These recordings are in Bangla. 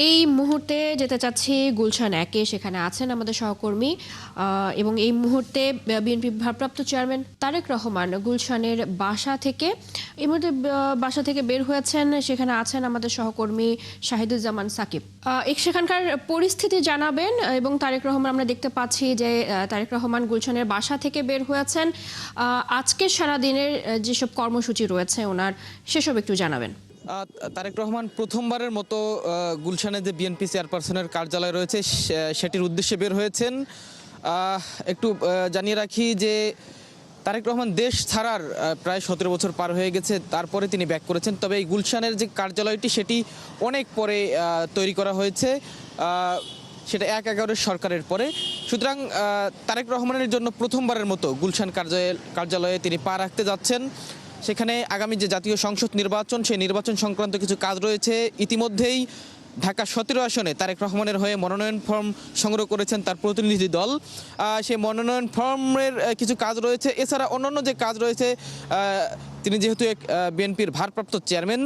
এই মুহূর্তে যেতে চাচ্ছি গুলশান 1-এ, সেখানে আছেন আমাদের সহকর্মী এবং এই মুহূর্তে বিএনপি ভারপ্রাপ্ত চেয়ারম্যান তারেক রহমান গুলশানের বাসা থেকে বের হয়েছেন। সেখানে আছেন আমাদের সহকর্মী শাহিদুজ্জামান সাকিব। সেখানকার পরিস্থিতি জানাবেন। এবং তারেক রহমান, আমরা দেখতে পাচ্ছি যে তারেক রহমান গুলশানের বাসা থেকে বের হয়েছেন। আজকে সারাদিনের যেসব কর্মসূচি রয়েছে ওনার, সেসব একটু জানাবেন। তারেক রহমান প্রথমবারের মতো গুলশানে যে বিএনপি চেয়ারপারসনের কার্যালয় রয়েছে সেটির উদ্দেশ্যে বের হয়েছেন। একটু জানিয়ে রাখি যে তারেক রহমান দেশ ছাড়ার প্রায় 17 বছর পার হয়ে গেছে, তারপরে তিনি ব্যাক করেছেন। তবে এই গুলশানের যে কার্যালয়টি সেটি অনেক পরে তৈরি করা হয়েছে, সেটা 1/11 সরকারের পরে। সুতরাং তারেক রহমানের জন্য প্রথমবারের মতো গুলশান কার্যালয়ে তিনি পা রাখতে যাচ্ছেন। সেখানে আগামী যে জাতীয় সংসদ নির্বাচন, সেই নির্বাচন সংক্রান্ত কিছু কাজ রয়েছে। ইতিমধ্যেই ঢাকা 17 আসনে তারেক রহমানের হয়ে মনোনয়ন ফর্ম সংগ্রহ করেছেন তার প্রতিনিধি দল। সেই মনোনয়ন ফর্মের কিছু কাজ রয়েছে। এছাড়া অন্যান্য যে কাজ রয়েছে, তিনি যেহেতু বিএনপির ভারপ্রাপ্ত চেয়ারম্যান,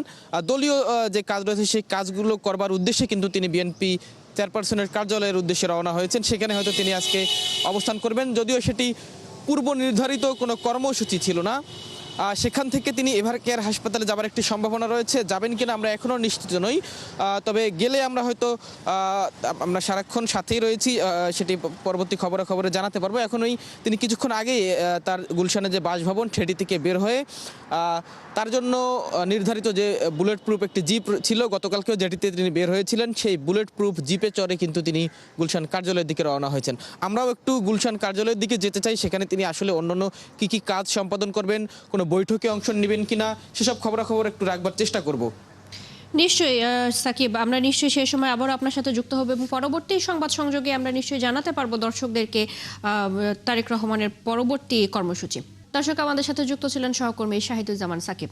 দলীয় যে কাজ রয়েছে সেই কাজগুলো করবার উদ্দেশ্যে কিন্তু তিনি বিএনপি চেয়ারপারসনের কার্যালয়ের উদ্দেশ্যে রওনা হয়েছেন। সেখানে হয়তো তিনি আজকে অবস্থান করবেন, যদিও সেটি পূর্ব নির্ধারিত কোনো কর্মসূচি ছিল না। সেখান থেকে তিনি এভার কেয়ার হাসপাতালে যাবার একটি সম্ভাবনা রয়েছে। যাবেন কিনা আমরা এখনও নিশ্চিত নই, তবে গেলে আমরা হয়তো আমরা সারাক্ষণ সাথেই রয়েছি, সেটি পরবর্তী খবরে জানাতে পারবো। এখনই তিনি কিছুক্ষণ আগেই তার গুলশানে যে বাসভবন সেটি থেকে বের হয়ে তার জন্য নির্ধারিত যে বুলেট প্রুফ একটি জিপ ছিল গতকালকেও, যেটিতে তিনি বের হয়েছিলেন, সেই বুলেট প্রুফ জিপে চড়ে কিন্তু তিনি গুলশান কার্যালয়ের দিকে রওনা হয়েছেন। আমরাও একটু গুলশান কার্যালয়ের দিকে যেতে চাই, সেখানে তিনি আসলে অন্যান্য কি কাজ সম্পাদন করবেন, কোনো বৈঠকে অংশ নেবেন কিনা, সেসব খবরাখবর একটু রাখবার চেষ্টা করব। নিশ্চয়ই সাকিব, আমরা নিশ্চয়ই সেই সময় আবারও আপনার সাথে যুক্ত হব এবং পরবর্তী সংবাদ সংযোগে আমরা নিশ্চয়ই জানাতে পারবো দর্শকদেরকে তারেক রহমানের পরবর্তী কর্মসূচি। দর্শক, আমাদের সাথে যুক্ত ছিলেন সহকর্মী শাহিদুজ্জামান সাকিব।